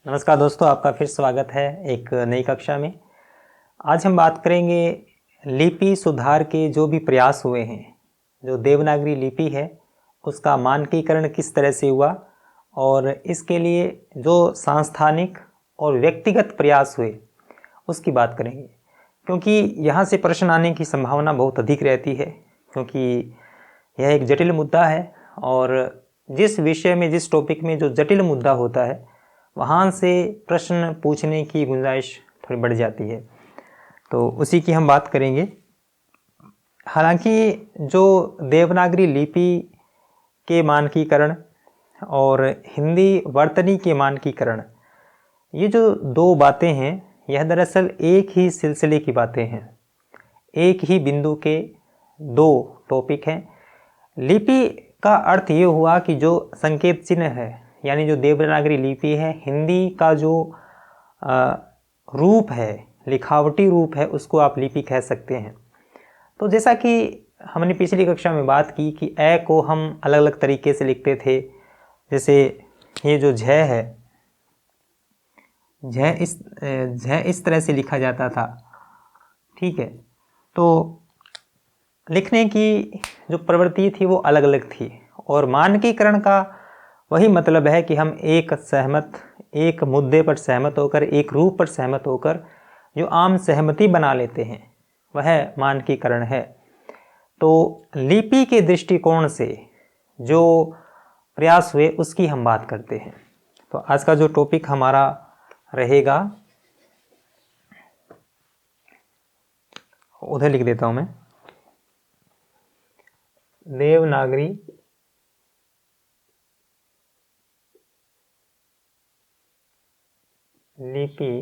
नमस्कार दोस्तों, आपका फिर स्वागत है एक नई कक्षा में। आज हम बात करेंगे लिपि सुधार के जो भी प्रयास हुए हैं। जो देवनागरी लिपि है उसका मानकीकरण किस तरह से हुआ और इसके लिए जो सांस्थानिक और व्यक्तिगत प्रयास हुए उसकी बात करेंगे, क्योंकि यहाँ से प्रश्न आने की संभावना बहुत अधिक रहती है, क्योंकि यह एक जटिल मुद्दा है और जिस विषय में, जिस टॉपिक में जो जटिल मुद्दा होता है वहाँ से प्रश्न पूछने की गुंजाइश थोड़ी बढ़ जाती है, तो उसी की हम बात करेंगे। हालांकि जो देवनागरी लिपि के मानकीकरण और हिंदी वर्तनी के मानकीकरण, ये जो दो बातें हैं, यह दरअसल एक ही सिलसिले की बातें हैं, एक ही बिंदु के दो टॉपिक हैं। लिपि का अर्थ ये हुआ कि जो संकेत चिन्ह है, यानी जो देवनागरी लिपि है, हिंदी का जो रूप है, लिखावटी रूप है, उसको आप लिपि कह सकते हैं। तो जैसा कि हमने पिछली कक्षा में बात की कि ए को हम अलग अलग तरीके से लिखते थे। जैसे ये जो झ है, झ इस तरह से लिखा जाता था, ठीक है। तो लिखने की जो प्रवृत्ति थी वो अलग अलग थी, और मानकीकरण का वही मतलब है कि हम एक मुद्दे पर सहमत होकर, एक रूप पर सहमत होकर जो आम सहमति बना लेते हैं, वह मानकीकरण है। तो लिपि के दृष्टिकोण से जो प्रयास हुए उसकी हम बात करते हैं। तो आज का जो टॉपिक हमारा रहेगा, उधर लिख देता हूं मैं, देवनागरी लिपि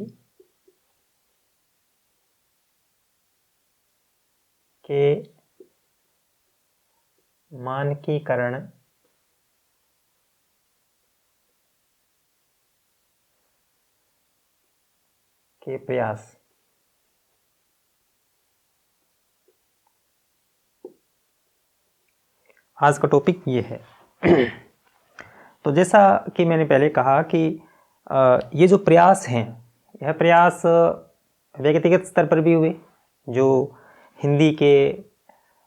के मानकीकरण के प्रयास। आज का टॉपिक ये है। तो जैसा कि मैंने पहले कहा कि ये जो प्रयास हैं, यह प्रयास व्यक्तिगत स्तर पर भी हुए। जो हिंदी के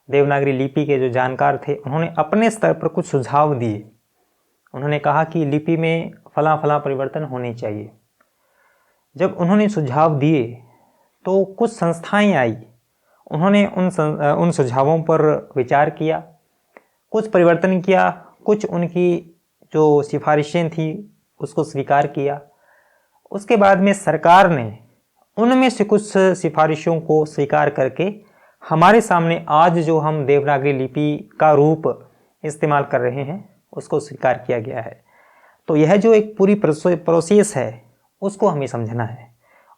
देवनागरी लिपि के जो जानकार थे, उन्होंने अपने स्तर पर कुछ सुझाव दिए। उन्होंने कहा कि लिपि में फलां फलां परिवर्तन होने चाहिए। जब उन्होंने सुझाव दिए तो कुछ संस्थाएं आई, उन्होंने उन सुझावों पर विचार किया, कुछ परिवर्तन किया, कुछ उनकी जो सिफारिशें थी उसको स्वीकार किया। उसके बाद में सरकार ने उनमें से कुछ सिफारिशों को स्वीकार करके हमारे सामने आज जो हम देवनागरी लिपि का रूप इस्तेमाल कर रहे हैं उसको स्वीकार किया गया है। तो यह जो एक पूरी प्रोसेस है उसको हमें समझना है,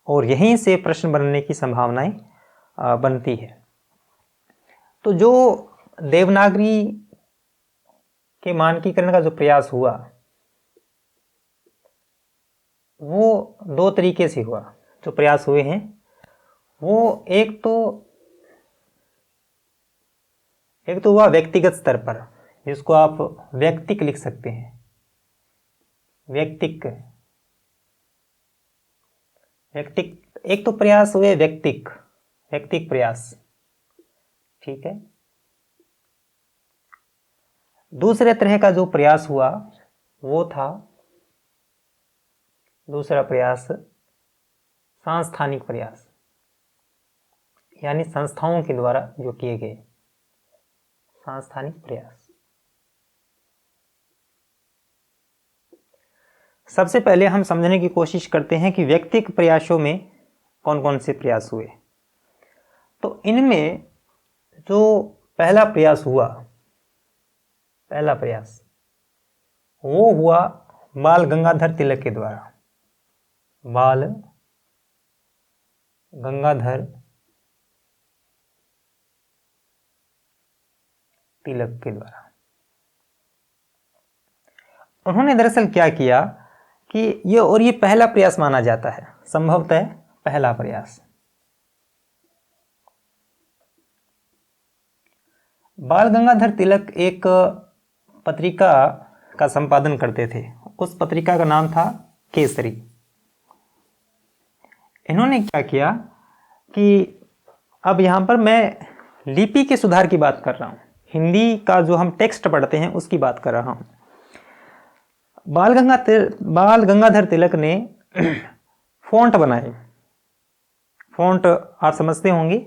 और यहीं से प्रश्न बनने की संभावनाएं बनती है। तो जो देवनागरी के मानकीकरण का जो प्रयास हुआ वो दो तरीके से हुआ। जो प्रयास हुए हैं वो एक तो हुआ व्यक्तिगत स्तर पर, जिसको आप व्यक्तिक लिख सकते हैं, व्यक्तिक। एक तो प्रयास हुए व्यक्तिक प्रयास, ठीक है। दूसरे तरह का जो प्रयास हुआ वो था दूसरा प्रयास सांस्थानिक प्रयास, यानी संस्थाओं के द्वारा जो किए गए सांस्थानिक प्रयास। सबसे पहले हम समझने की कोशिश करते हैं कि व्यक्तिगत प्रयासों में कौन कौन से प्रयास हुए। तो इनमें जो पहला प्रयास हुआ, पहला प्रयास वो हुआ बाल गंगाधर तिलक के द्वारा। बाल गंगाधर तिलक के द्वारा। उन्होंने दरअसल क्या किया कि ये पहला प्रयास माना जाता है, संभवतः पहला प्रयास। बाल गंगाधर तिलक एक पत्रिका का संपादन करते थे। उस पत्रिका का नाम था केसरी। इन्होंने क्या किया कि अब यहाँ पर मैं लिपि के सुधार की बात कर रहा हूँ, हिंदी का जो हम टेक्स्ट पढ़ते हैं उसकी बात कर रहा हूँ। बाल गंगाधर तिलक ने फ़ॉन्ट बनाए। फ़ॉन्ट आप समझते होंगे,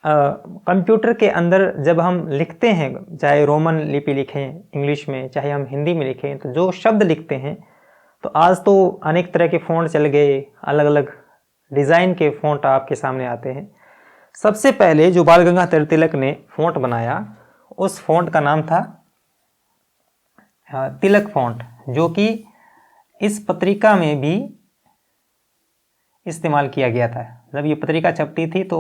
कंप्यूटर के अंदर जब हम लिखते हैं, चाहे रोमन लिपि लिखें इंग्लिश में, चाहे हम हिंदी में लिखें, तो जो शब्द लिखते हैं, तो आज तो अनेक तरह के फ़ॉन्ट चल गए, अलग अलग डिज़ाइन के फ़ॉन्ट आपके सामने आते हैं। सबसे पहले जो बाल गंगाधर तिलक ने फ़ॉन्ट बनाया, उस फ़ॉन्ट का नाम था तिलक फ़ॉन्ट, जो कि इस पत्रिका में भी इस्तेमाल किया गया था। जब ये पत्रिका छपती थी तो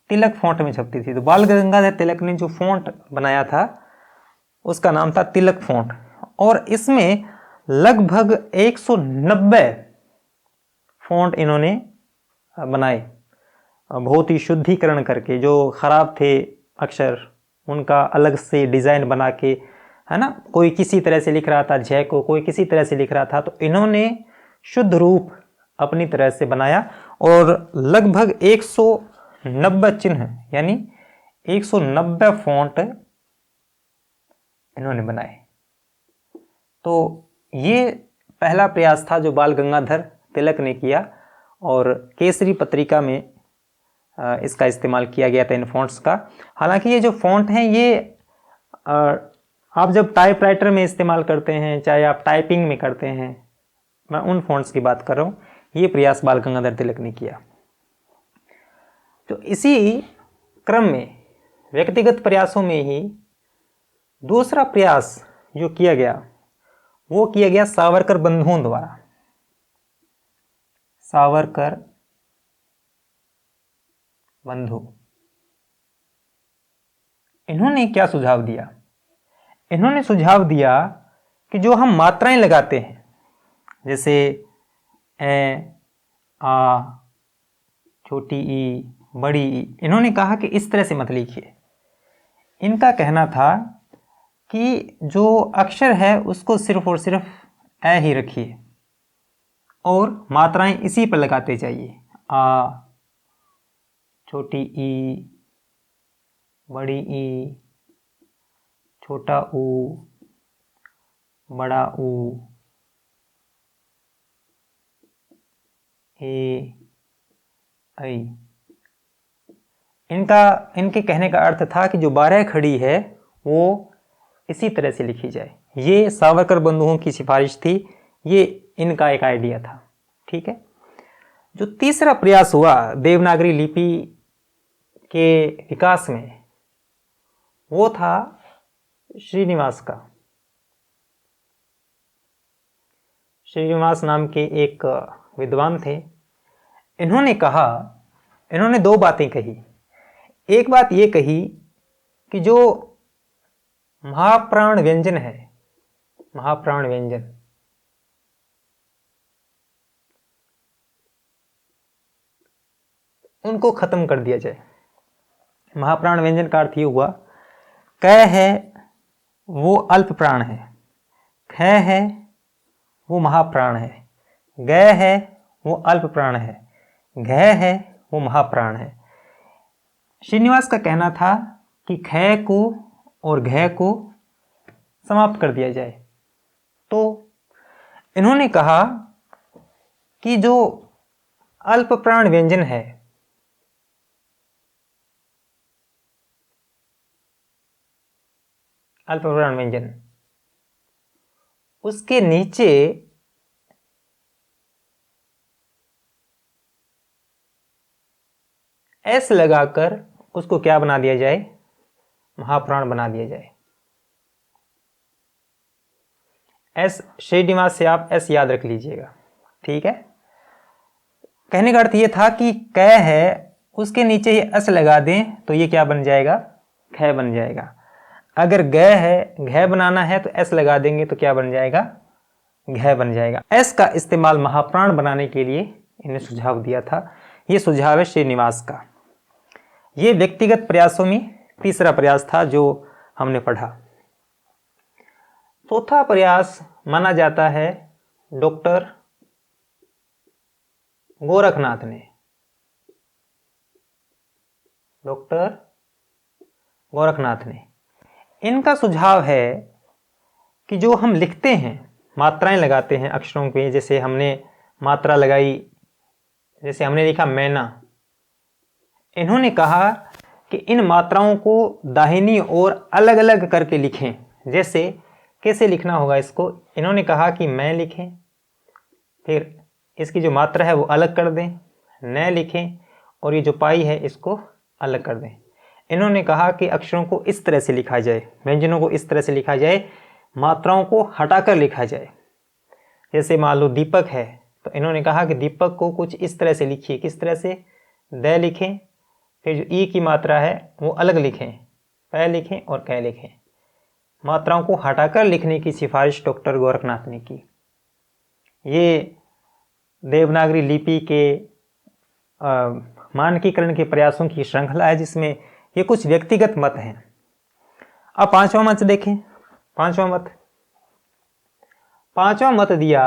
तिलक फ़ॉन्ट में छपती थी। तो बाल गंगाधर तिलक ने जो फ़ॉन्ट बनाया था उसका नाम था तिलक फ़ॉन्ट, और इसमें लगभग 190 फ़ॉन्ट इन्होंने बनाए, बहुत ही शुद्धिकरण करके। जो ख़राब थे अक्षर उनका अलग से डिज़ाइन बना के, है ना, कोई किसी तरह से लिख रहा था जय को, कोई किसी तरह से लिख रहा था, तो इन्होंने शुद्ध रूप अपनी तरह से बनाया और लगभग 190 चिन्ह यानी 190 फ़ॉन्ट इन्होंने बनाए। तो ये पहला प्रयास था जो बाल गंगाधर तिलक ने किया, और केसरी पत्रिका में इसका इस्तेमाल किया गया था इन फ़ॉन्ट्स का। हालांकि ये जो फ़ॉन्ट हैं ये आप जब टाइपराइटर में इस्तेमाल करते हैं, चाहे आप टाइपिंग में करते हैं, मैं उन फ़ॉन्ट्स की बात कर रहा हूँ। ये प्रयास बाल गंगाधर तिलक ने किया। तो इसी क्रम में व्यक्तिगत प्रयासों में ही दूसरा प्रयास जो किया गया वो किया गया सावरकर बंधुओं द्वारा। सावरकर बंधु, इन्होंने क्या सुझाव दिया? इन्होंने सुझाव दिया कि जो हम मात्राएं लगाते हैं, जैसे ए, आ, छोटी ई, बड़ी ई, इन्होंने कहा कि इस तरह से मत लिखिए। इनका कहना था कि जो अक्षर है उसको सिर्फ और सिर्फ ए ही रखिए और मात्राएं इसी पर लगाते जाइए। आ, छोटी ई, बड़ी ई, छोटा ऊ, बड़ा ऊ, ए, ऐ। इनके कहने का अर्थ था कि जो 12 खड़ी है वो इसी तरह से लिखी जाए। ये सावरकर बंधुओं की सिफारिश थी, ये इनका एक आइडिया था। ठीक है। जो तीसरा प्रयास हुआ देवनागरी लिपि के विकास में, वो था श्रीनिवास का। श्रीनिवास नाम के एक विद्वान थे। इन्होंने दो बातें कही। एक बात ये कही कि जो महाप्राण व्यंजन है, महाप्राण व्यंजन, उनको खत्म कर दिया जाए। महाप्राण व्यंजन का अर्थ ये हुआ, क है वो अल्प प्राण है, ख है वो महाप्राण है, ग है वो अल्प प्राण है, घ है वो महाप्राण है। श्रीनिवास का कहना था कि ख को और घ को समाप्त कर दिया जाए। तो इन्होंने कहा कि जो अल्प प्राण व्यंजन है, अल्प प्राण व्यंजन, उसके नीचे एस लगाकर उसको क्या बना दिया जाए? महाप्राण बना दिया जाए। एस, श्रीनिवास से आप एस याद रख लीजिएगा। ठीक है। कहने का अर्थ ये था कि क है उसके नीचे ये एस लगा दें तो ये क्या बन जाएगा? ख बन जाएगा। अगर ग है, घ बनाना है तो एस लगा देंगे तो क्या बन जाएगा? घ बन जाएगा। एस का इस्तेमाल महाप्राण बनाने के लिए इन्हें सुझाव दिया था। ये सुझाव है श्रीनिवास का। ये व्यक्तिगत प्रयासों में तीसरा प्रयास था जो हमने पढ़ा। चौथा प्रयास माना जाता है डॉक्टर गोरखनाथ ने, डॉक्टर गोरखनाथ ने। इनका सुझाव है कि जो हम लिखते हैं, मात्राएं लगाते हैं अक्षरों पे, जैसे हमने मात्रा लगाई, जैसे हमने लिखा मैना, इन्होंने कहा कि इन मात्राओं को दाहिनी ओर अलग अलग करके लिखें। जैसे कैसे लिखना होगा इसको, इन्होंने कहा कि मैं लिखें, फिर इसकी जो मात्रा है वो अलग कर दें, न लिखें, और ये जो पाई है इसको अलग कर दें। इन्होंने कहा कि अक्षरों को इस तरह से लिखा जाए, व्यंजनों को इस तरह से लिखा जाए, मात्राओं को हटाकर लिखा जाए। जैसे मान लो दीपक है, तो इन्होंने कहा कि दीपक को कुछ इस तरह से लिखिए, किस तरह से, द लिखें, फिर जो ई की मात्रा है वो अलग लिखें, प लिखें और क लिखें। मात्राओं को हटाकर लिखने की सिफारिश डॉक्टर गोरखनाथ ने की। ये देवनागरी लिपि के मानकीकरण के प्रयासों की श्रृंखला है, जिसमें ये कुछ व्यक्तिगत मत हैं। अब पांचवा मत देखें। पांचवा मत दिया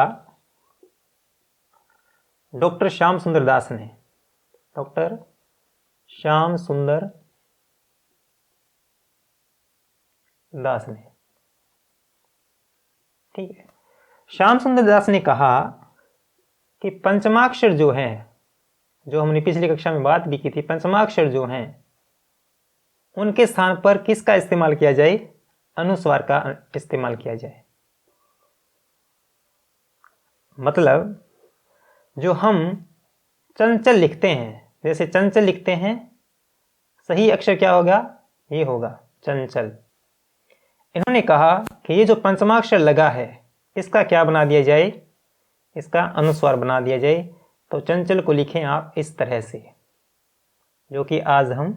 डॉक्टर श्याम सुंदर दास ने, डॉक्टर श्याम सुंदर दास ने। ठीक है, श्याम सुंदर दास ने कहा कि पंचमाक्षर जो हैं, जो हमने पिछली कक्षा में बात भी की थी, पंचमाक्षर जो हैं उनके स्थान पर किसका इस्तेमाल किया जाए, अनुस्वार का इस्तेमाल किया जाए। मतलब जो हम चंचल लिखते हैं, जैसे चंचल लिखते हैं, सही अक्षर क्या होगा, ये होगा चंचल। इन्होंने कहा कि ये जो पंचमाक्षर लगा है इसका क्या बना दिया जाए, इसका अनुस्वार बना दिया जाए। तो चंचल को लिखें आप इस तरह से, जो कि आज हम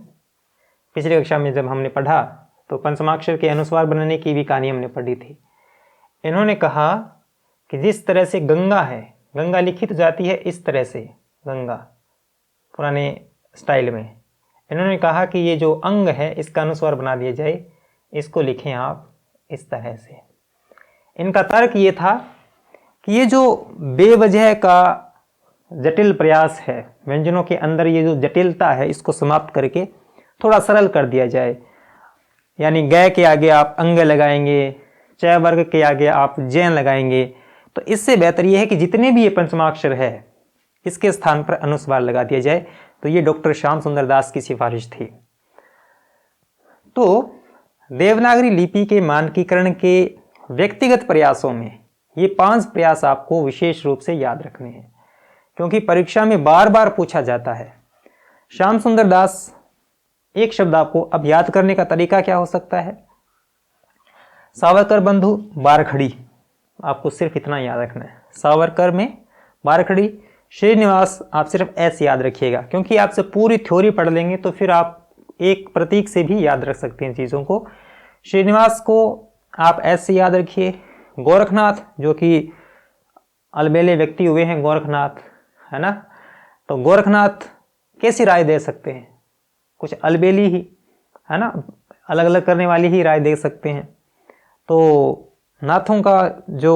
पिछली कक्षा में जब हमने पढ़ा तो पंचमाक्षर के अनुस्वार बनाने की भी कहानी हमने पढ़ी थी। इन्होंने कहा कि जिस तरह से गंगा है, गंगा लिखित जाती है इस तरह से, गंगा पुराने स्टाइल में, इन्होंने कहा कि ये जो अंग है इसका अनुस्वार बना दिया जाए, इसको लिखें आप इस तरह से। इनका तर्क ये था कि ये जो बेवजह का जटिल प्रयास है, व्यंजनों के अंदर ये जो जटिलता है, इसको समाप्त करके थोड़ा सरल कर दिया जाए। यानी ग के आगे आप अंग लगाएंगे, च वर्ग के आगे आप जैन लगाएंगे, तो इससे बेहतर यह है कि जितने भी ये पंचमाक्षर है इसके स्थान पर अनुस्वार लगा दिया जाए। तो ये डॉक्टर श्याम सुंदर दास की सिफारिश थी। तो देवनागरी लिपि के मानकीकरण के व्यक्तिगत प्रयासों में ये 5 प्रयास आपको विशेष रूप से याद रखने हैं, क्योंकि परीक्षा में बार बार पूछा जाता है। श्याम सुंदर दास, एक शब्द आपको अब याद करने का तरीका क्या हो सकता है, सावरकर बंधु बारखड़ी, आपको सिर्फ इतना याद रखना है, सावरकर में बारखड़ी, श्रीनिवास आप सिर्फ ऐसे याद रखिएगा, क्योंकि आपसे पूरी थ्योरी पढ़ लेंगे तो फिर आप एक प्रतीक से भी याद रख सकते हैं चीज़ों को। श्रीनिवास को आप ऐसे याद रखिए। गोरखनाथ, जो कि अलबेले व्यक्ति हुए हैं गोरखनाथ, है ना, तो गोरखनाथ कैसी राय दे सकते हैं, कुछ अलबेली ही, है ना, अलग अलग करने वाली ही राय दे सकते हैं। तो नाथों का जो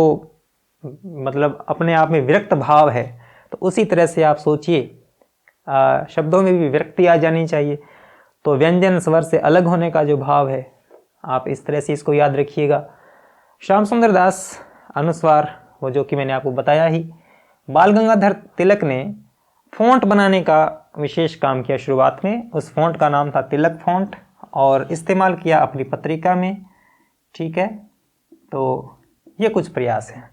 मतलब अपने आप में विरक्त भाव है, तो उसी तरह से आप सोचिए, शब्दों में भी विरक्ति आ जानी चाहिए। तो व्यंजन स्वर से अलग होने का जो भाव है, आप इस तरह से इसको याद रखिएगा। श्याम सुंदर दास अनुस्वार, वो जो कि मैंने आपको बताया ही। बाल गंगाधर तिलक ने फ़ॉन्ट बनाने का विशेष काम किया शुरुआत में। उस फ़ॉन्ट का नाम था तिलक फ़ॉन्ट, और इस्तेमाल किया अपनी पत्रिका में। ठीक है, तो ये कुछ प्रयास हैं,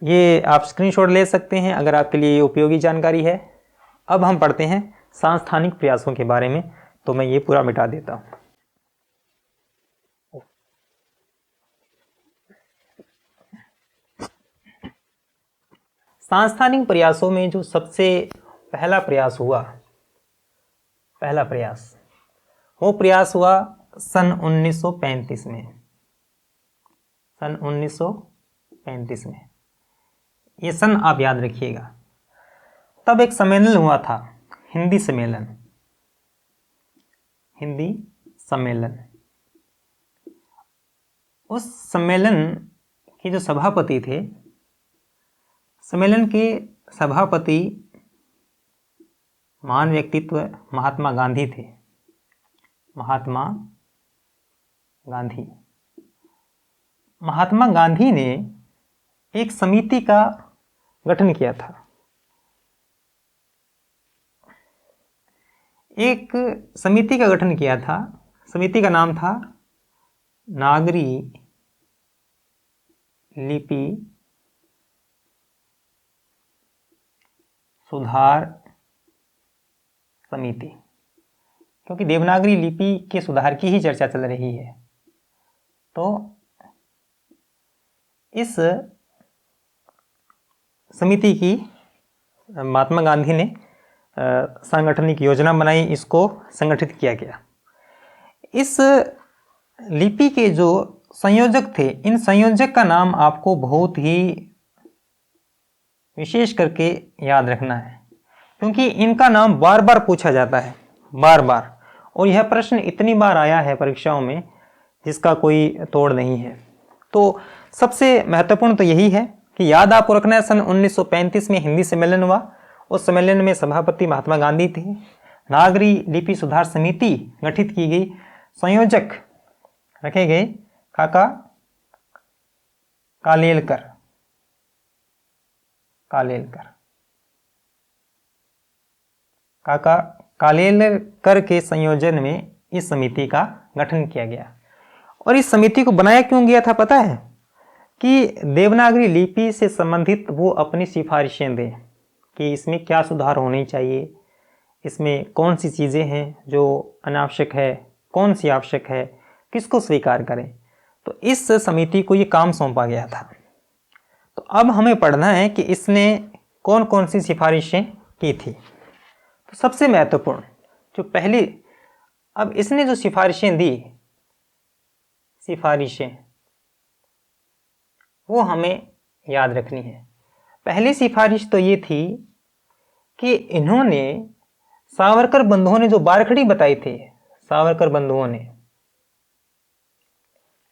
ये आप स्क्रीनशॉट ले सकते हैं अगर आपके लिए ये उपयोगी जानकारी है। अब हम पढ़ते हैं सांस्थानिक प्रयासों के बारे में, तो मैं ये पूरा मिटा देता हूँ। सांस्थानिक प्रयासों में जो सबसे पहला प्रयास हुआ, वो प्रयास हुआ सन 1935 में। सन 1935 में, ये सन आप याद रखिएगा। तब एक सम्मेलन हुआ था, हिंदी सम्मेलन। उस सम्मेलन के जो सभापति थे, सम्मेलन के सभापति महान व्यक्तित्व महात्मा गांधी थे। महात्मा गांधी, महात्मा गांधी ने एक समिति का गठन किया था। एक समिति का गठन किया था, समिति का नाम था नागरी लिपि सुधार समिति, क्योंकि देवनागरी लिपि के सुधार की ही चर्चा चल रही है। तो इस समिति की महात्मा गांधी ने सांगठनिक योजना बनाई, इसको संगठित किया गया। इस लिपि के जो संयोजक थे, इन संयोजक का नाम आपको बहुत ही विशेष करके याद रखना है, क्योंकि इनका नाम बार बार पूछा जाता है, बार बार, और यह प्रश्न इतनी बार आया है परीक्षाओं में जिसका कोई तोड़ नहीं है। तो सबसे महत्वपूर्ण तो यही है कि याद आपको रखना है, सन 1935 में हिंदी सम्मेलन हुआ। उस सम्मेलन में सभापति महात्मा गांधी थे। नागरी लिपि सुधार समिति गठित की गई, संयोजक रखे गए काका कालेलकर। काका कालेलकर के संयोजन में इस समिति का गठन किया गया। और इस समिति को बनाया क्यों गया था पता है? कि देवनागरी लिपि से संबंधित वो अपनी सिफारिशें दें कि इसमें क्या सुधार होने चाहिए, इसमें कौन सी चीज़ें हैं जो अनावश्यक है, कौन सी आवश्यक है, किसको स्वीकार करें। तो इस समिति को ये काम सौंपा गया था। तो अब हमें पढ़ना है कि इसने कौन कौन सी सिफारिशें की थी। तो सबसे महत्वपूर्ण जो पहली, अब इसने जो सिफारिशें दी, सिफारिशें वो हमें याद रखनी है। पहली सिफारिश तो ये थी कि इन्होंने सावरकर बंधुओं ने जो बारखड़ी बताई थी, सावरकर बंधुओं ने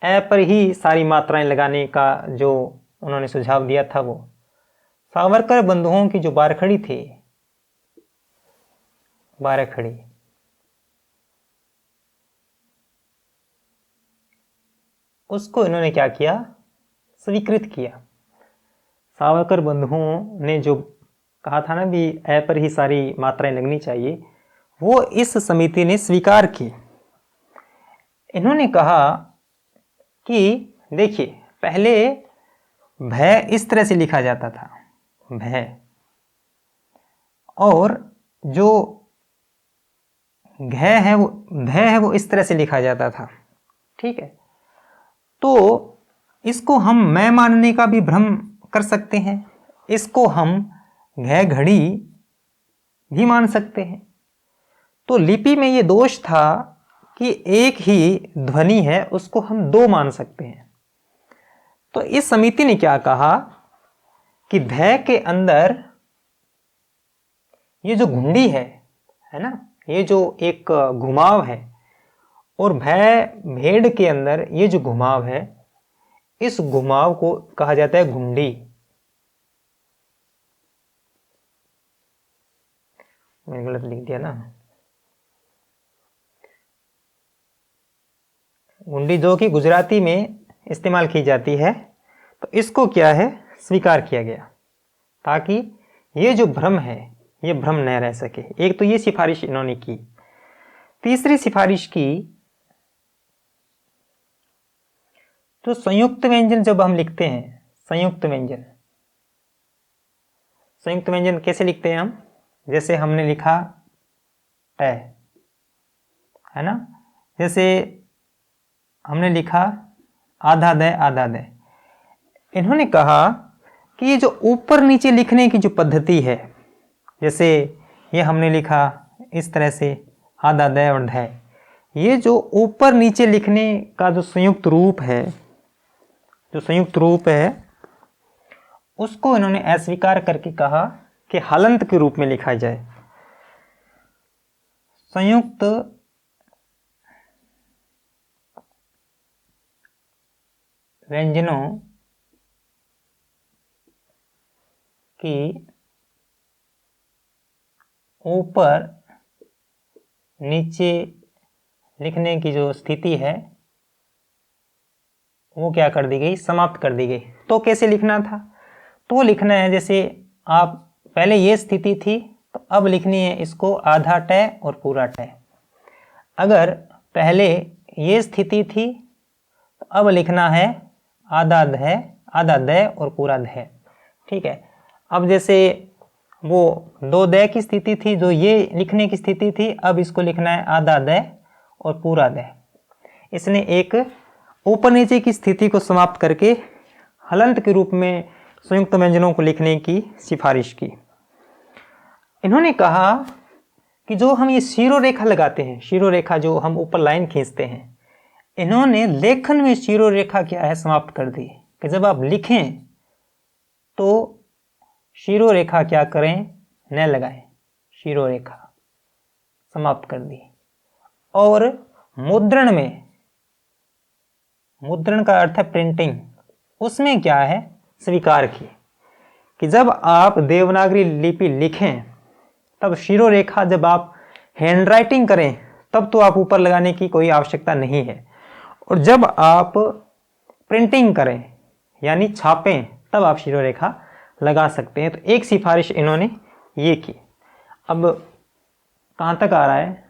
ए पर ही सारी मात्राएं लगाने का जो उन्होंने सुझाव दिया था, वो सावरकर बंधुओं की जो बारखड़ी थी, बारखड़ी, उसको इन्होंने क्या किया, स्वीकृत किया। सावरकर बंधुओं ने जो कहा था ना भी ए पर ही सारी मात्राएं लगनी चाहिए, वो इस समिति ने स्वीकार की। इन्होंने कहा कि देखिए, पहले भय इस तरह से लिखा जाता था, भय, और जो घय है वो, भय है वो इस तरह से लिखा जाता था। ठीक है, तो इसको हम मैं मानने का भी भ्रम कर सकते हैं, इसको हम घय घड़ी भी मान सकते हैं। तो लिपि में ये दोष था कि एक ही ध्वनि है, उसको हम दो मान सकते हैं। तो इस समिति ने क्या कहा कि धय के अंदर ये जो घुंडी है ना, ये जो एक घुमाव है, और भय भेड़ के अंदर ये जो घुमाव है, इस घुमाव को कहा जाता है घुंडी। मैंने गलत लिख दिया ना, घुंडी जो कि गुजराती में इस्तेमाल की जाती है। तो इसको क्या है, स्वीकार किया गया, ताकि ये जो भ्रम है ये भ्रम न रह सके। एक तो ये सिफारिश इन्होंने की। तीसरी सिफारिश की, तो संयुक्त व्यंजन जब हम लिखते हैं, संयुक्त व्यंजन, संयुक्त व्यंजन कैसे लिखते हैं हम? जैसे हमने लिखा ट, है ना, जैसे हमने लिखा आधा द, आधा द। इन्होंने कहा कि ये जो ऊपर नीचे लिखने की जो पद्धति है, जैसे ये हमने लिखा इस तरह से आधा द और ध, ये जो ऊपर नीचे लिखने का जो संयुक्त रूप है, जो संयुक्त रूप है, उसको इन्होंने अस्वीकार करके कहा कि हलंत के रूप में लिखा जाए। संयुक्त व्यंजनों की ऊपर नीचे लिखने की जो स्थिति है वो क्या कर दी गई, समाप्त कर दी गई। तो कैसे लिखना था, तो लिखना है जैसे आप पहले ये स्थिति थी तो अब लिखनी है इसको आधा टय और पूरा टय। अगर पहले ये स्थिति थी तो अब लिखना है आधा दय, आधा दय और पूरा दय। ठीक है, अब जैसे वो दो दय की स्थिति थी, जो ये लिखने की स्थिति थी, अब इसको लिखना है आधा दय और पूरा दय। इसने एक ऊपर नीचे की स्थिति को समाप्त करके हलंत के रूप में संयुक्त व्यंजनों को लिखने की सिफारिश की। इन्होंने कहा कि जो हम ये शिरोरेखा लगाते हैं, शिरोरेखा जो हम ऊपर लाइन खींचते हैं, इन्होंने लेखन में शिरोरेखा क्या है समाप्त कर दी कि जब आप लिखें तो शिरोरेखा क्या करें, न लगाएं, शिरोरेखा समाप्त कर दी। और मुद्रण में, मुद्रण का अर्थ है प्रिंटिंग, उसमें क्या है स्वीकार की कि जब आप देवनागरी लिपि लिखें तब शिरोरेखा जब आप हैंडराइटिंग करें तब तो आप ऊपर लगाने की कोई आवश्यकता नहीं है, और जब आप प्रिंटिंग करें यानी छापें तब आप शिरोरेखा लगा सकते हैं। तो एक सिफारिश इन्होंने ये की। अब कहाँ तक आ रहा है,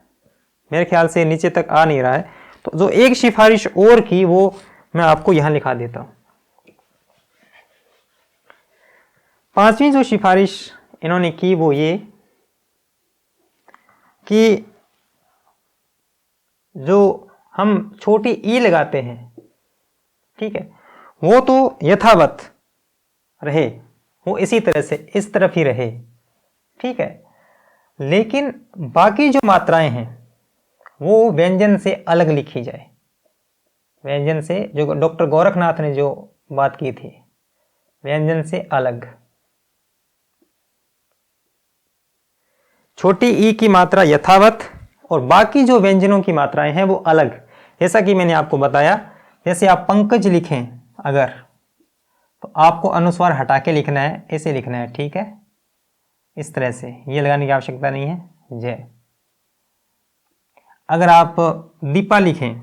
मेरे ख्याल से नीचे तक आ नहीं रहा है, तो जो एक सिफारिश और की वो मैं आपको यहाँ लिखा देता हूँ। पांचवी जो सिफारिश इन्होंने की वो ये कि जो हम छोटी ई लगाते हैं, ठीक है, वो तो यथावत रहे, वो इसी तरह से इस तरफ ही रहे, ठीक है, लेकिन बाकी जो मात्राएं हैं वो व्यंजन से अलग लिखी जाए। व्यंजन से, जो डॉक्टर गोरखनाथ ने जो बात की थी, व्यंजन से अलग। छोटी ई की मात्रा यथावत और बाकी जो व्यंजनों की मात्राएं हैं वो अलग। जैसा कि मैंने आपको बताया, जैसे आप पंकज लिखें अगर, तो आपको अनुस्वार हटा के लिखना है, ऐसे लिखना है, ठीक है, इस तरह से, ये लगाने की आवश्यकता नहीं है, जय। अगर आप दीपा लिखें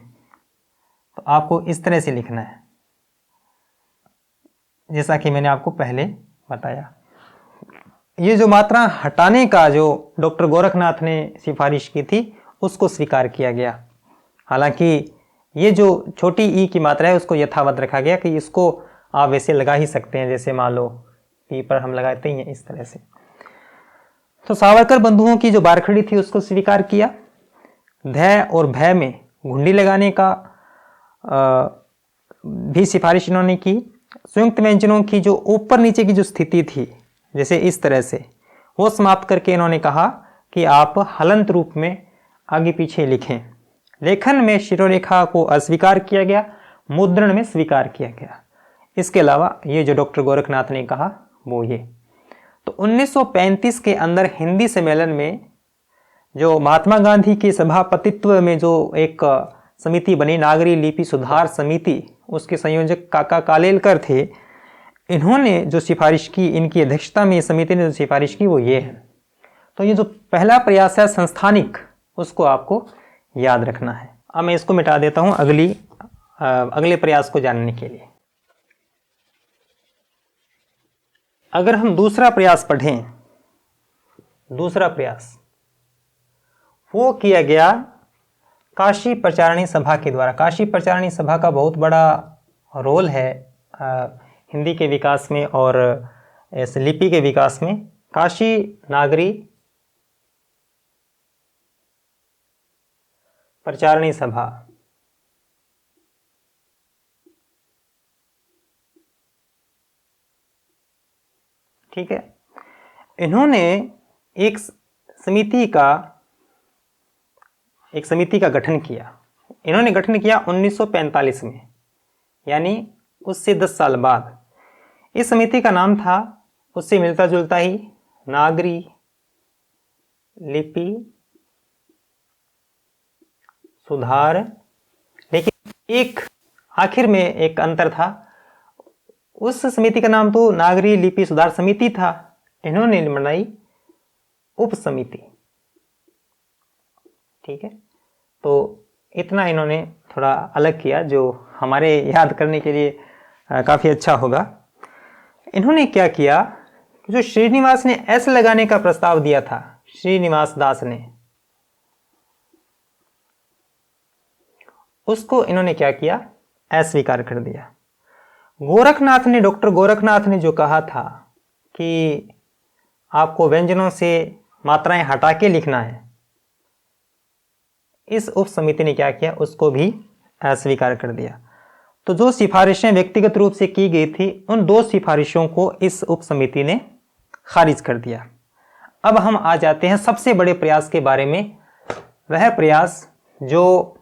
तो आपको इस तरह से लिखना है, जैसा कि मैंने आपको पहले बताया। ये जो मात्रा हटाने का जो डॉक्टर गोरखनाथ ने सिफारिश की थी उसको स्वीकार किया गया। हालांकि ये जो छोटी ई की मात्रा है उसको यथावत रखा गया कि इसको आप वैसे लगा ही सकते हैं, जैसे मान लो पी पर हम लगाते ही हैं इस तरह से। तो सावरकर बंधुओं की जो बारखड़ी थी उसको स्वीकार किया। धय और भय में घुंडी लगाने का भी सिफारिश इन्होंने की। संयुक्त व्यंजनों की जो ऊपर नीचे की जो स्थिति थी, जैसे इस तरह से, वो समाप्त करके इन्होंने कहा कि आप हलंत रूप में आगे पीछे लिखें। लेखन में शिरोरेखा को अस्वीकार किया गया, मुद्रण में स्वीकार किया गया। इसके अलावा ये जो डॉक्टर गोरखनाथ ने कहा वो ये। तो 1935 के अंदर हिंदी सम्मेलन में जो महात्मा गांधी के सभापतित्व में जो एक समिति बनी, नागरी लिपि सुधार समिति, उसके संयोजक काका कालेलकर थे। इन्होंने जो सिफारिश की, इनकी अध्यक्षता में समिति ने जो सिफारिश की वो ये है। तो ये जो पहला प्रयास है संस्थानिक, उसको आपको याद रखना है। अब मैं इसको मिटा देता हूँ अगले प्रयास को जानने के लिए। अगर हम दूसरा प्रयास पढ़ें, दूसरा प्रयास वो किया गया काशी प्रचारणी सभा के द्वारा। काशी प्रचारणी सभा का बहुत बड़ा रोल है हिंदी के विकास में और इस लिपि के विकास में। काशी नागरी प्रचारणी सभा, ठीक है, इन्होंने एक समिति का गठन किया। इन्होंने गठन किया 1945 में, यानी उससे 10 साल बाद। इस समिति का नाम था उससे मिलता जुलता ही, नागरी लिपि सुधार, लेकिन एक आखिर में एक अंतर था। उस समिति का नाम तो नागरी लिपि सुधार समिति था, इन्होंने बनाई उप समिति। ठीक है, तो इतना इन्होंने थोड़ा अलग किया जो हमारे याद करने के लिए काफ़ी अच्छा होगा। इन्होंने क्या किया, जो श्रीनिवास ने एस लगाने का प्रस्ताव दिया था, श्रीनिवास दास ने, उसको इन्होंने क्या किया, अस्वीकार कर दिया। गोरखनाथ ने, डॉक्टर गोरखनाथ ने जो कहा था कि आपको व्यंजनों से मात्राएं हटा के लिखना है, इस उप समिति ने क्या किया, उसको भी अस्वीकार कर दिया। तो जो सिफारिशें व्यक्तिगत रूप से की गई थी, उन 2 सिफारिशों को इस उप समिति ने खारिज कर दिया। अब हम आ जाते हैं सबसे बड़े प्रयास के बारे में। वह प्रयास जो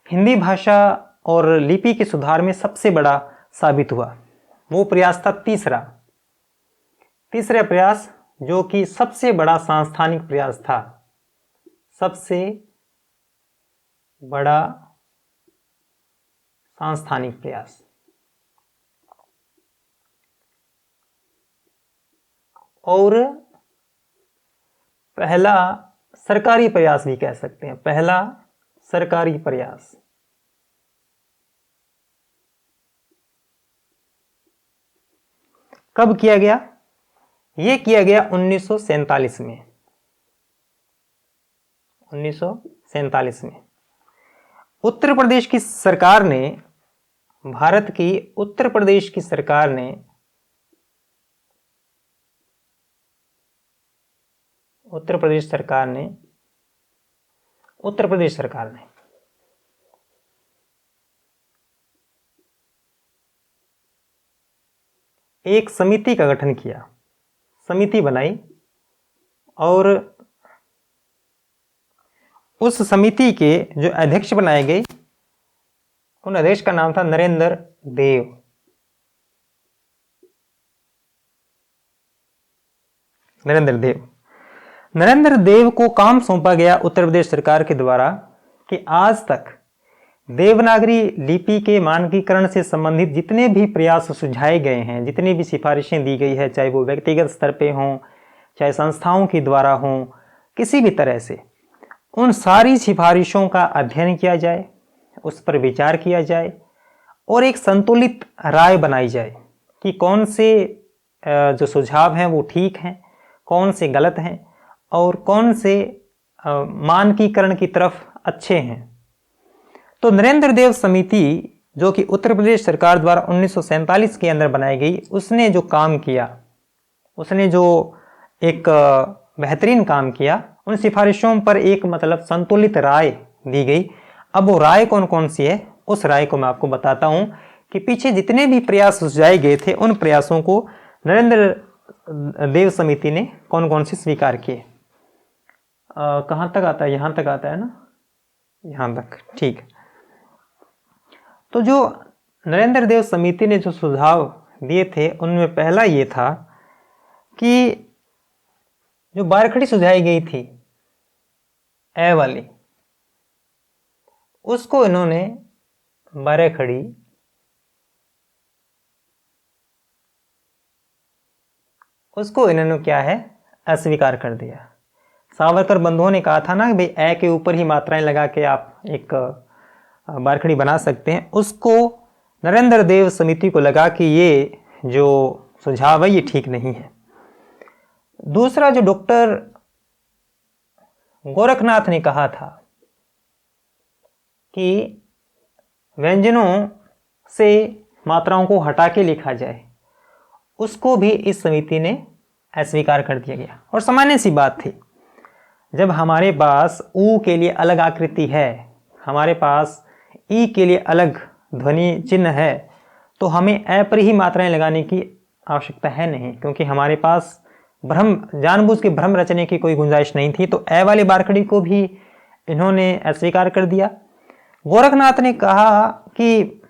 हिंदी भाषा और लिपि के सुधार में सबसे बड़ा साबित हुआ, वो प्रयास था तीसरा प्रयास, जो कि सबसे बड़ा सांस्थानिक प्रयास था, सबसे बड़ा सांस्थानिक प्रयास। और पहला सरकारी प्रयास भी कह सकते हैं, पहला सरकारी प्रयास। कब किया गया? यह किया गया 1947 में। 1947 में उत्तर प्रदेश की सरकार ने, भारत की उत्तर प्रदेश की सरकार ने, उत्तर प्रदेश सरकार ने एक समिति का गठन किया, समिति बनाई, और उस समिति के जो अध्यक्ष बनाए गए, उन अध्यक्ष का नाम था नरेंद्र देव। नरेंद्र देव को काम सौंपा गया उत्तर प्रदेश सरकार के द्वारा कि आज तक देवनागरी लिपि के मानकीकरण से संबंधित जितने भी प्रयास सुझाए गए हैं, जितनी भी सिफारिशें दी गई है, चाहे वो व्यक्तिगत स्तर पे हों, चाहे संस्थाओं के द्वारा हों, किसी भी तरह से, उन सारी सिफारिशों का अध्ययन किया जाए, उस पर विचार किया जाए और एक संतुलित राय बनाई जाए कि कौन से जो सुझाव हैं वो ठीक हैं, कौन से गलत हैं और कौन से मानकीकरण की तरफ अच्छे हैं। तो नरेंद्र देव समिति, जो कि उत्तर प्रदेश सरकार द्वारा 1947 के अंदर बनाई गई, उसने जो काम किया, उसने जो एक बेहतरीन काम किया, उन सिफारिशों पर एक मतलब संतुलित राय दी गई। अब वो राय कौन कौन सी है, उस राय को मैं आपको बताता हूं कि पीछे जितने भी प्रयास सुझाए गए थे, उन प्रयासों को नरेंद्र देव समिति ने कौन कौन से स्वीकार किए। कहाँ तक आता है? यहाँ तक आता है ना, यहाँ तक, ठीक। तो जो नरेंद्र देव समिति ने जो सुझाव दिए थे, उनमें पहला ये था कि जो बारखड़ी सुझाई गई थी, ए वाली, उसको इन्होंने बारखड़ी क्या है, अस्वीकार कर दिया। सावरकर बंधुओं ने कहा था ना कि भाई ए के ऊपर ही मात्राएं लगा के आप एक बारखड़ी बना सकते हैं, उसको नरेंद्र देव समिति को लगा कि ये जो सुझाव है ये ठीक नहीं है। दूसरा, जो डॉक्टर गोरखनाथ ने कहा था कि व्यंजनों से मात्राओं को हटा के लिखा जाए, उसको भी इस समिति ने अस्वीकार कर दिया गया। और सामान्य सी बात थी, जब हमारे पास ऊ के लिए अलग आकृति है, हमारे पास ई के लिए अलग ध्वनि चिन्ह है, तो हमें ए पर ही मात्राएं लगाने की आवश्यकता है नहीं, क्योंकि हमारे पास जानबूझ के भ्रम रचने की कोई गुंजाइश नहीं थी। तो ए वाली बारखड़ी को भी इन्होंने अस्वीकार कर दिया। गोरखनाथ ने कहा कि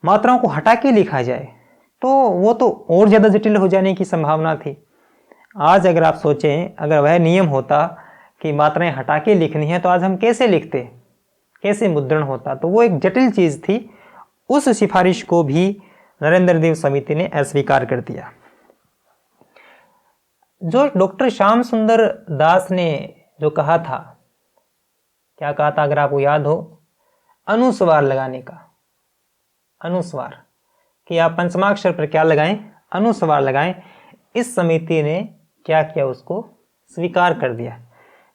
मात्राओं को हटा के लिखा जाए, तो वो तो और ज़्यादा जटिल हो जाने की संभावना थी। आज अगर आप सोचें, अगर वह नियम होता कि मात्राएं हटा के लिखनी है, तो आज हम कैसे लिखते, कैसे मुद्रण होता, तो वो एक जटिल चीज़ थी। उस सिफारिश को भी नरेंद्र देव समिति ने अस्वीकार कर दिया। जो डॉक्टर श्याम सुंदर दास ने जो कहा था क्या कहा था अगर आपको याद हो, अनुस्वार लगाने का, अनुस्वार, कि आप पंचमाक्षर पर क्या लगाएं, अनुस्वार लगाएं। इस समिति ने क्या किया, उसको स्वीकार कर दिया।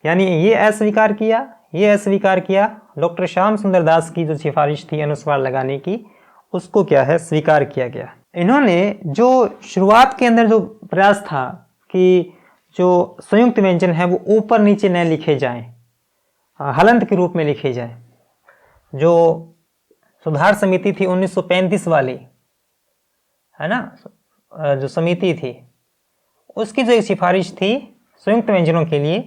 यानी ये अस्वीकार किया, ये अस्वीकार किया, डॉक्टर श्याम सुंदर दास की जो सिफारिश थी अनुस्वार लगाने की, उसको क्या है, स्वीकार किया गया। इन्होंने जो शुरुआत के अंदर जो प्रयास था कि जो संयुक्त व्यंजन है वो ऊपर नीचे न लिखे जाएं, हलंत के रूप में लिखे जाएं, जो सुधार समिति थी 1935 वाली, है ना, जो समिति थी, उसकी जो एक सिफारिश थी संयुक्त व्यंजनों के लिए,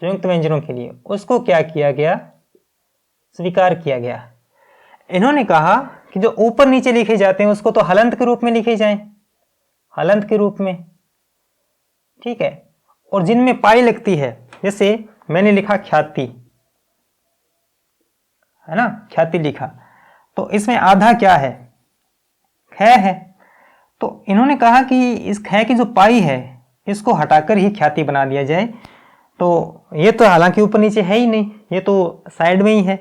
संयुक्त व्यंजनों के लिए, उसको क्या किया गया, स्वीकार किया गया। इन्होंने कहा कि जो ऊपर नीचे लिखे जाते हैं उसको तो हलंत के रूप में लिखे जाएं, हलंत के रूप में, ठीक है। और जिनमें पाई लगती है, जैसे मैंने लिखा ख्याति, है ना, ख्याति लिखा, तो इसमें आधा क्या है, ख है। तो इन्होंने कहा कि इस ख की जो पाई है इसको हटाकर ही ख्याति बना दिया जाए। तो ये तो हालांकि ऊपर नीचे है ही नहीं, ये तो साइड में ही है।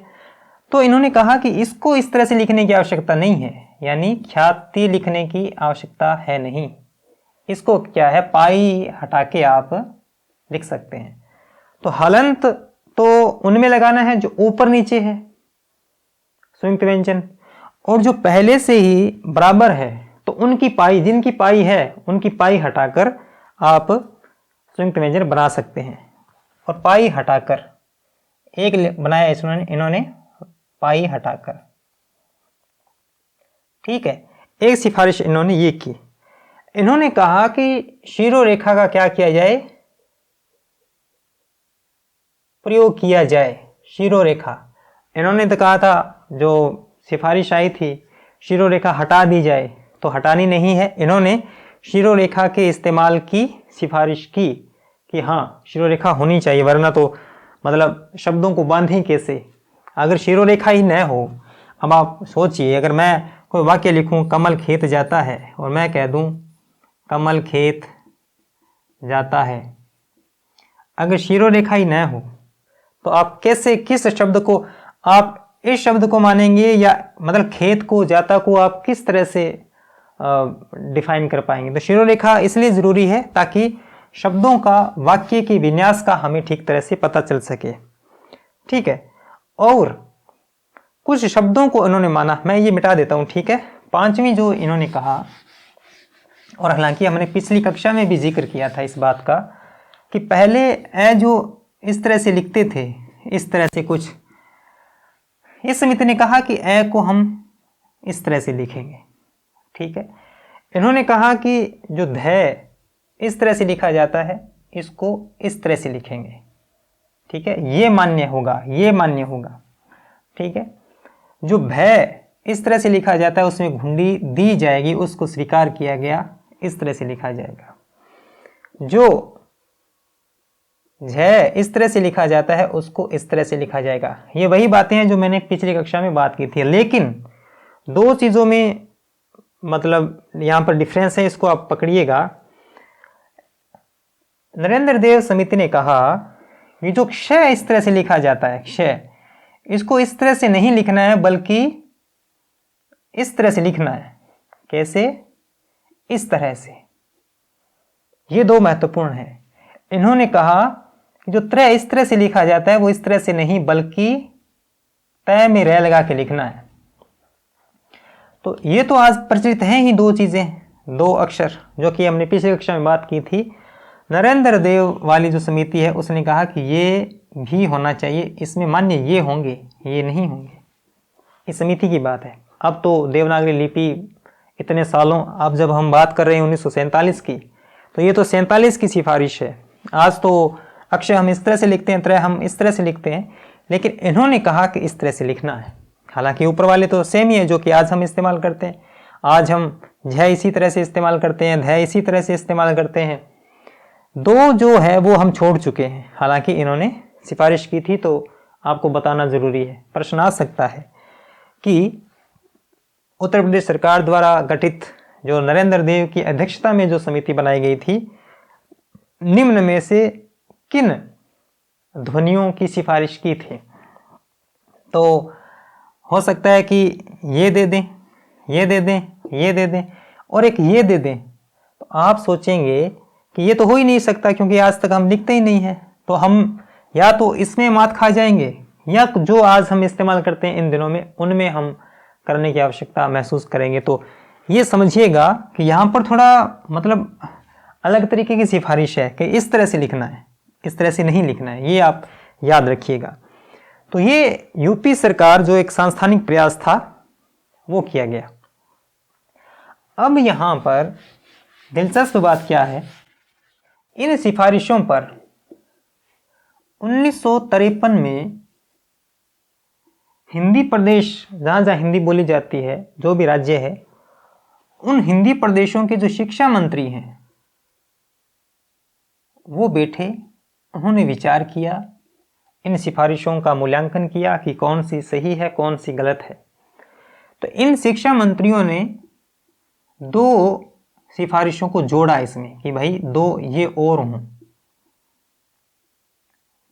तो इन्होंने कहा कि इसको इस तरह से लिखने की आवश्यकता नहीं है, यानी ख्याति लिखने की आवश्यकता है नहीं, इसको क्या है, पाई हटा के आप लिख सकते हैं। तो हलंत तो उनमें लगाना है जो ऊपर नीचे है, संयुक्त व्यंजन, और जो पहले से ही बराबर है तो उनकी पाई, जिनकी पाई है उनकी पाई हटाकर आप संयुक्त व्यंजन बना सकते हैं। और पाई हटाकर एक बनाया इन्होंने पाई हटाकर, ठीक है। एक सिफारिश इन्होंने ये की, इन्होंने कहा कि शिरोरेखा का क्या किया जाए, प्रयोग किया जाए, शिरोरेखा। इन्होंने तो कहा था, जो सिफारिश आई थी, शिरोरेखा हटा दी जाए, तो हटानी नहीं है। इन्होंने शिरोरेखा के इस्तेमाल की सिफारिश की कि हाँ शिरोरेखा होनी चाहिए, वरना तो मतलब शब्दों को बांधें कैसे अगर शिरोरेखा ही न हो। अब आप सोचिए, अगर मैं कोई वाक्य लिखूं, कमल खेत जाता है, और मैं कह दूं कमल खेत जाता है, अगर शिरोरेखा ही न हो तो आप कैसे, किस शब्द को आप इस शब्द को मानेंगे, या मतलब खेत को, जाता को आप किस तरह से डिफाइन कर पाएंगे। तो शिरोरेखा इसलिए ज़रूरी है ताकि शब्दों का, वाक्य की विन्यास का हमें ठीक तरह से पता चल सके, ठीक है। और कुछ शब्दों को इन्होंने माना, मैं ये मिटा देता हूँ, ठीक है। पांचवी जो इन्होंने कहा, और हालांकि हमने पिछली कक्षा में भी जिक्र किया था इस बात का, कि पहले ए जो इस तरह से लिखते थे, इस तरह से कुछ, इस समिति ने कहा कि ए को हम इस तरह से लिखेंगे, ठीक है। इन्होंने कहा कि जो ध इस तरह से लिखा जाता है, इसको इस तरह से लिखेंगे, ठीक है, ये मान्य होगा, ये मान्य होगा, ठीक है। जो भय इस तरह से लिखा जाता है, उसमें घुंडी दी जाएगी, उसको स्वीकार किया गया, इस तरह से लिखा जाएगा। जो झ इस तरह से लिखा जाता है, उसको इस तरह से लिखा जाएगा। ये वही बातें हैं जो मैंने पिछली कक्षा में बात की थी, लेकिन दो चीज़ों में मतलब यहाँ पर डिफरेंस है, इसको आप पकड़िएगा। नरेंद्र देव समिति ने कहा कि जो क्षय इस तरह से लिखा जाता है, क्षय, इसको इस तरह से नहीं लिखना है, बल्कि इस तरह से लिखना है। कैसे? इस तरह से। ये दो महत्वपूर्ण है। इन्होंने कहा कि जो त्रय इस तरह से लिखा जाता है, वो इस तरह से नहीं, बल्कि तय में रह लगा के लिखना है। तो ये तो आज प्रचलित हैं ही दो चीजें, दो अक्षर, जो कि हमने पिछली कक्षा में बात की थी। नरेंद्र देव वाली जो समिति है, उसने कहा कि ये भी होना चाहिए, इसमें मान्य ये होंगे, ये नहीं होंगे। इस समिति की बात है। अब तो देवनागरी लिपि इतने सालों, अब जब हम बात कर रहे हैं 1947 की, तो ये तो 47 की सिफारिश है। आज तो अक्षर हम इस तरह से लिखते हैं, त्रय हम इस तरह से लिखते हैं, लेकिन इन्होंने कहा कि इस तरह से लिखना है। हालांकि ऊपर वाले तो सेम ही है जो कि आज हम इस्तेमाल करते हैं। आज हम झ इसी तरह से इस्तेमाल करते हैं, ध इसी तरह से इस्तेमाल करते हैं। दो जो है वो हम छोड़ चुके हैं। हालांकि इन्होंने सिफारिश की थी, तो आपको बताना जरूरी है। प्रश्न आ सकता है कि उत्तर प्रदेश सरकार द्वारा गठित जो नरेंद्र देव की अध्यक्षता में जो समिति बनाई गई थी, निम्न में से किन ध्वनियों की सिफारिश की थी। तो हो सकता है कि ये दे दें, ये दे दें, ये दे दें और एक ये दे दें। तो आप सोचेंगे कि ये तो हो ही नहीं सकता, क्योंकि आज तक हम लिखते ही नहीं हैं। तो हम या तो इसमें मात खा जाएंगे, या जो आज हम इस्तेमाल करते हैं इन दिनों में, उनमें हम करने की आवश्यकता महसूस करेंगे। तो ये समझिएगा कि यहाँ पर थोड़ा मतलब अलग तरीके की सिफारिश है कि इस तरह से लिखना है, इस तरह से नहीं लिखना है, ये आप याद रखिएगा। तो ये यूपी सरकार जो एक सांस्थानिक प्रयास था वो किया गया। अब यहाँ पर दिलचस्प बात क्या है, इन सिफारिशों पर 1953 में हिंदी प्रदेश, जहाँ जहाँ हिंदी बोली जाती है, जो भी राज्य है, उन हिंदी प्रदेशों के जो शिक्षा मंत्री हैं वो बैठे, उन्होंने विचार किया, इन सिफारिशों का मूल्यांकन किया कि कौन सी सही है, कौन सी गलत है। तो इन शिक्षा मंत्रियों ने 2 सिफारिशों को जोड़ा इसमें कि भाई 2 ये और हों,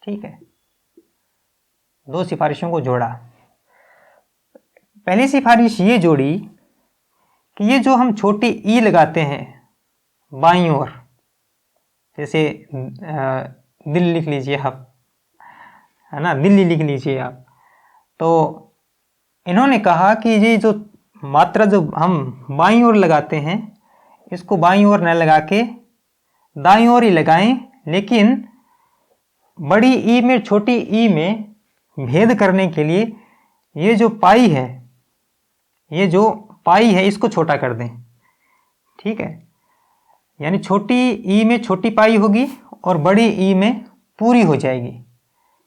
ठीक है, 2 सिफारिशों को जोड़ा। पहली सिफारिश ये जोड़ी कि ये जो हम छोटी ई लगाते हैं बाईं ओर, जैसे दिल लिख लीजिए आप, है ना, दिल्ली लिख लीजिए आप। तो इन्होंने कहा कि ये जो मात्रा जो हम बाईं ओर लगाते हैं, इसको बाईं ओर न लगा के दाईं ओर ही लगाएं, लेकिन बड़ी ई में छोटी ई में भेद करने के लिए ये जो पाई है, ये जो पाई है इसको छोटा कर दें, ठीक है। यानी छोटी ई में छोटी पाई होगी और बड़ी ई में पूरी हो जाएगी।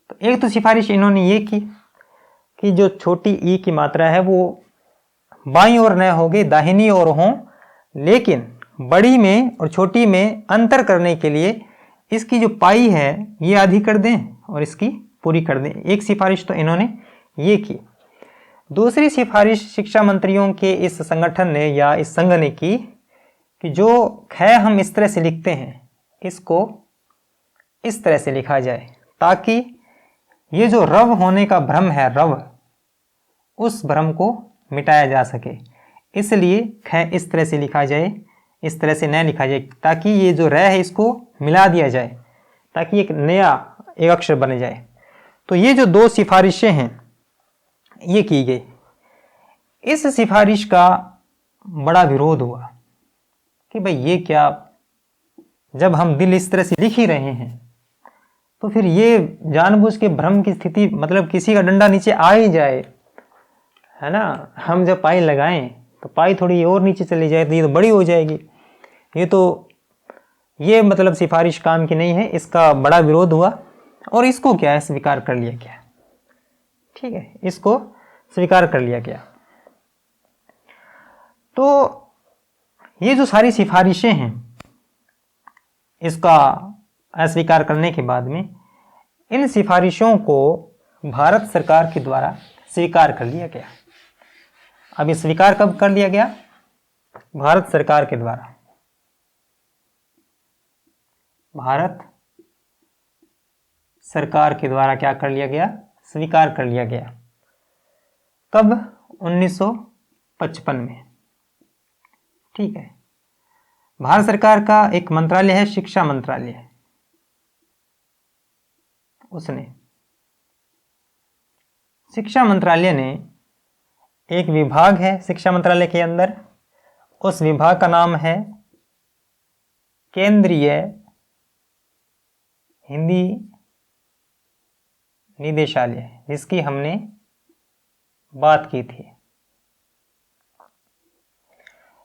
तो एक तो सिफारिश इन्होंने ये की कि जो छोटी ई की मात्रा है वो बाईं ओर न होगी, दाहिनी ओर हो, लेकिन बड़ी में और छोटी में अंतर करने के लिए इसकी जो पाई है ये आधी कर दें और इसकी पूरी कर दें। एक सिफारिश तो इन्होंने ये की। दूसरी सिफारिश शिक्षा मंत्रियों के इस संगठन ने या इस संघ ने की कि जो ख हम इस तरह से लिखते हैं, इसको इस तरह से लिखा जाए, ताकि ये जो रव होने का भ्रम है, रव, उस भ्रम को मिटाया जा सके। इसलिए ख इस तरह से लिखा जाए, इस तरह से न लिखा जाए, ताकि ये जो र है इसको मिला दिया जाए, ताकि एक नया एक अक्षर बन जाए। तो ये जो 2 सिफारिशें हैं ये की गई। इस सिफारिश का बड़ा विरोध हुआ कि भाई ये क्या, जब हम दिल इस तरह से लिख ही रहे हैं तो फिर ये जानबूझ के भ्रम की स्थिति, मतलब किसी का डंडा नीचे आ ही जाए, है ना, हम जब पाई लगाएं तो पाई थोड़ी और नीचे चली जाए तो ये तो बड़ी हो जाएगी। ये मतलब सिफारिश काम की नहीं है। इसका बड़ा विरोध हुआ और इसको क्या है, स्वीकार कर लिया गया, ठीक है, इसको स्वीकार कर लिया गया। तो ये जो सारी सिफारिशें हैं, इसका अस्वीकार करने के बाद में इन सिफारिशों को भारत सरकार के द्वारा स्वीकार कर लिया गया। अब ये स्वीकार कब कर लिया गया? भारत सरकार के द्वारा। भारत सरकार के द्वारा क्या कर लिया गया? स्वीकार कर लिया गया। कब? 1955 में, ठीक है। भारत सरकार का एक मंत्रालय है, शिक्षा मंत्रालय, उसने, शिक्षा मंत्रालय ने एक विभाग है शिक्षा मंत्रालय के अंदर, उस विभाग का नाम है केंद्रीय हिंदी निदेशालय, जिसकी हमने बात की थी।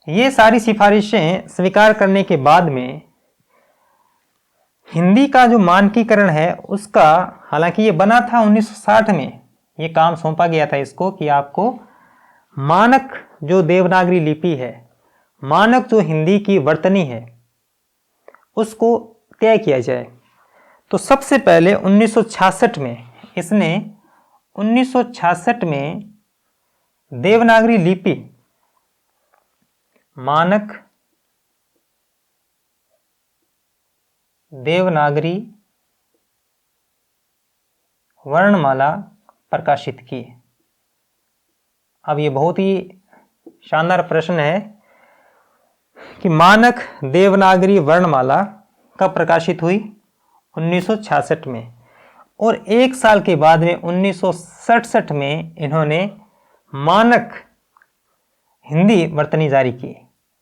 ये सारी सिफारिशें स्वीकार करने के बाद में हिंदी का जो मानकीकरण है उसका, हालांकि ये बना था 1960 में, ये काम सौंपा गया था इसको कि आपको मानक जो देवनागरी लिपि है, मानक जो हिंदी की वर्तनी है, उसको तय किया जाए। तो सबसे पहले 1966 में इसने 1966 में देवनागरी लिपि, मानक देवनागरी वर्णमाला प्रकाशित की। अब ये बहुत ही शानदार प्रश्न है कि मानक देवनागरी वर्णमाला कब प्रकाशित हुई? 1966 में। और एक साल के बाद में 1967 में इन्होंने मानक हिंदी वर्तनी जारी की।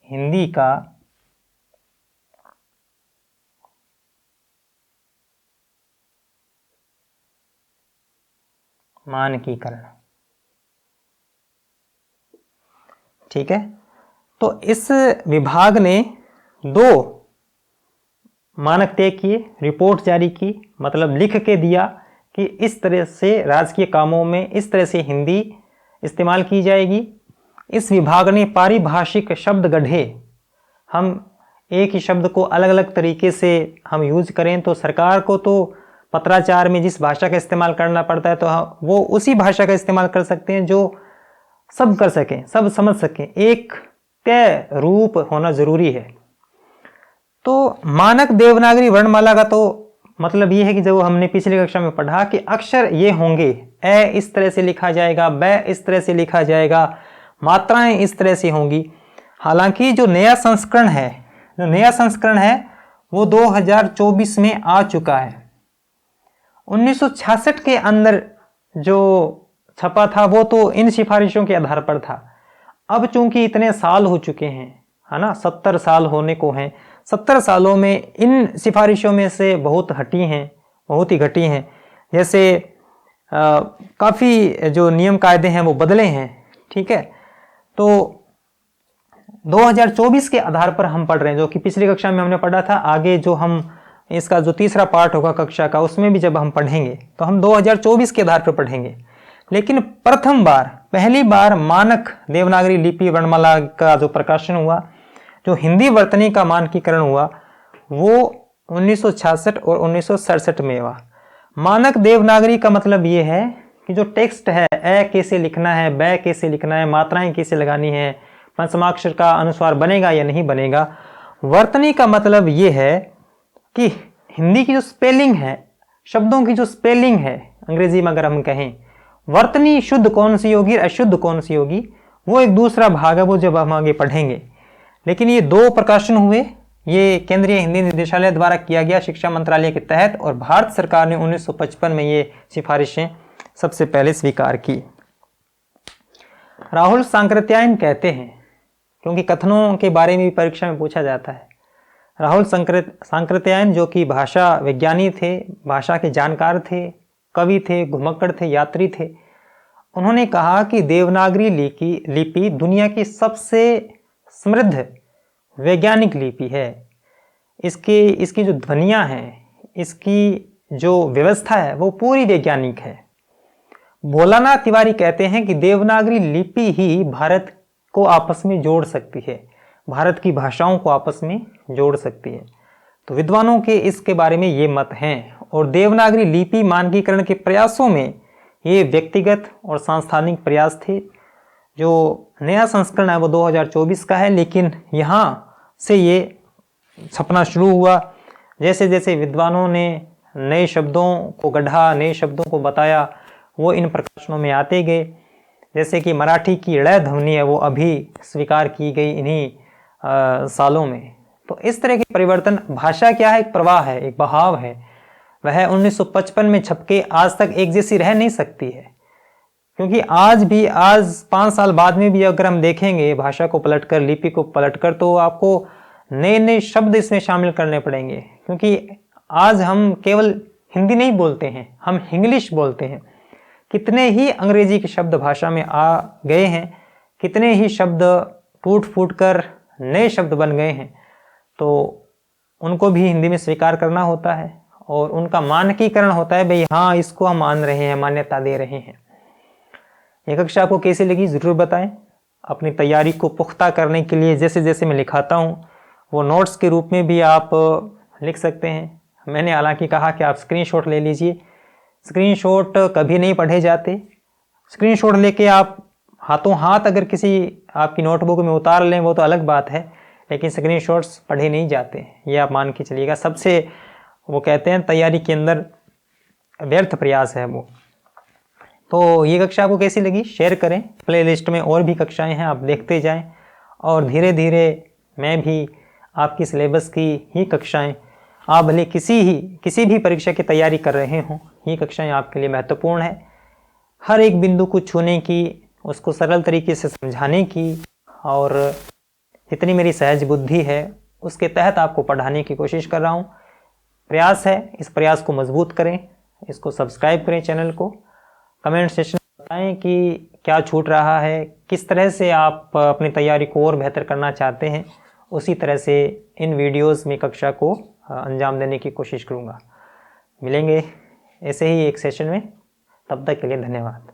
हिंदी का मानकीकरण। ठीक है, तो इस विभाग ने 2 मानक तय किए, रिपोर्ट जारी की, मतलब लिख के दिया कि इस तरह से राजकीय कामों में इस तरह से हिंदी इस्तेमाल की जाएगी। इस विभाग ने पारिभाषिक शब्द गढ़े। हम एक ही शब्द को अलग अलग तरीके से हम यूज करें तो सरकार को तो पत्राचार में जिस भाषा का इस्तेमाल करना पड़ता है तो वो उसी भाषा का इस्तेमाल कर सकते हैं जो सब कर सकें, सब समझ सकें। एक तय रूप होना जरूरी है। तो मानक देवनागरी वर्णमाला का तो मतलब ये है कि जब हमने पिछली कक्षा में पढ़ा कि अक्षर ये होंगे, ए इस तरह से लिखा जाएगा, ब इस तरह से लिखा जाएगा, मात्राएं इस तरह से होंगी। हालांकि जो नया संस्करण है वो 2024 में आ चुका है। 1966 के अंदर जो छपा था वो तो इन सिफारिशों के आधार पर था। अब चूंकि इतने साल हो चुके हैं, है ना, 70 साल होने को हैं, 70 सालों में इन सिफारिशों में से बहुत ही घटी हैं। जैसे काफ़ी जो नियम कायदे हैं वो बदले हैं। ठीक है, तो 2024 के आधार पर हम पढ़ रहे हैं, जो कि पिछली कक्षा में हमने पढ़ा था। आगे जो हम इसका जो तीसरा पार्ट होगा कक्षा का, उसमें भी जब हम पढ़ेंगे तो हम 2024 के आधार पर पढ़ेंगे। लेकिन पहली बार मानक देवनागरी लिपि वर्णमाला का जो प्रकाशन हुआ, जो हिंदी वर्तनी का मानकीकरण हुआ, वो 1966 और 1967 में हुआ। मानक देवनागरी का मतलब ये है कि जो टेक्स्ट है, ए कैसे लिखना है, ब कैसे लिखना है, मात्राएं कैसे लगानी है, पंचमाक्षर का अनुस्वार बनेगा या नहीं बनेगा। वर्तनी का मतलब ये है कि हिंदी की जो स्पेलिंग है, शब्दों की जो स्पेलिंग है, अंग्रेजी में अगर हम कहें, वर्तनी शुद्ध कौन सी होगी, अशुद्ध कौन सी होगी, वो एक दूसरा भाग है, वो जब हम आगे पढ़ेंगे। लेकिन ये 2 प्रकाशन हुए। ये केंद्रीय हिंदी निदेशालय द्वारा किया गया शिक्षा मंत्रालय के तहत, और भारत सरकार ने 1955 में ये सिफारिशें सबसे पहले स्वीकार की। राहुल सांकृत्यायन कहते हैं, क्योंकि कथनों के बारे में भी परीक्षा में पूछा जाता है। राहुल सांकृत्यायन जो कि भाषा विज्ञानी थे, भाषा के जानकार थे, कवि थे, घुमक्कड़ थे, यात्री थे। उन्होंने कहा कि देवनागरी लिपि दुनिया की सबसे समृद्ध वैज्ञानिक लिपि है। इसकी जो ध्वनियाँ हैं, इसकी जो व्यवस्था है वो पूरी वैज्ञानिक है। भोलानाथ तिवारी कहते हैं कि देवनागरी लिपि ही भारत को आपस में जोड़ सकती है, भारत की भाषाओं को आपस में जोड़ सकती है। तो विद्वानों के इसके बारे में ये मत हैं। और देवनागरी लिपि मानकीकरण के प्रयासों में ये व्यक्तिगत और सांस्थानिक प्रयास थे। जो नया संस्करण है वो 2024 का है, लेकिन यहाँ से ये छपना शुरू हुआ। जैसे जैसे विद्वानों ने नए शब्दों को गढ़ा, नए शब्दों को बताया, वो इन प्रकाशनों में आते गए। जैसे कि मराठी की ळ ध्वनि है वो अभी स्वीकार की गई इन्हीं सालों में। तो इस तरह के परिवर्तन, भाषा क्या है, एक प्रवाह है, एक बहाव है। वह 1955 में छपके आज तक एक जैसी रह नहीं सकती है, क्योंकि आज 5 साल बाद में भी अगर हम देखेंगे भाषा को पलटकर, लिपि को पलटकर, तो आपको नए नए शब्द इसमें शामिल करने पड़ेंगे। क्योंकि आज हम केवल हिंदी नहीं बोलते हैं, हम इंग्लिश बोलते हैं। कितने ही अंग्रेजी के शब्द भाषा में आ गए हैं, कितने ही शब्द टूट फूट कर नए शब्द बन गए हैं। तो उनको भी हिंदी में स्वीकार करना होता है और उनका मानकीकरण होता है, भाई हाँ इसको हम मान रहे हैं, मान्यता दे रहे हैं। ये कक्षा आपको कैसी लगी ज़रूर बताएं। अपनी तैयारी को पुख्ता करने के लिए जैसे जैसे मैं लिखाता हूँ वो नोट्स के रूप में भी आप लिख सकते हैं। मैंने हालांकि कहा कि आप स्क्रीनशॉट ले लीजिए। स्क्रीनशॉट कभी नहीं पढ़े जाते। स्क्रीनशॉट लेके आप हाथों हाथ अगर किसी आपकी नोटबुक में उतार लें वो तो अलग बात है, लेकिन स्क्रीनशॉट्स पढ़े नहीं जाते, ये आप मान के चलिएगा। सबसे वो कहते हैं तैयारी के अंदर व्यर्थ प्रयास है वो। तो ये कक्षा आपको कैसी लगी शेयर करें। प्लेलिस्ट में और भी कक्षाएं हैं, आप देखते जाएं और धीरे धीरे मैं भी आपकी सिलेबस की ही कक्षाएं, आप भले किसी भी परीक्षा की तैयारी कर रहे हों, ये कक्षाएं आपके लिए महत्वपूर्ण है। हर एक बिंदु को छूने की, उसको सरल तरीके से समझाने की और जितनी मेरी सहज बुद्धि है उसके तहत आपको पढ़ाने की कोशिश कर रहा हूँ। प्रयास है, इस प्रयास को मजबूत करें, इसको सब्सक्राइब करें चैनल को, कमेंट सेक्शन में बताएं कि क्या छूट रहा है, किस तरह से आप अपनी तैयारी को और बेहतर करना चाहते हैं। उसी तरह से इन वीडियोस में कक्षा को अंजाम देने की कोशिश करूँगा। मिलेंगे ऐसे ही एक सेशन में, तब तक के लिए धन्यवाद।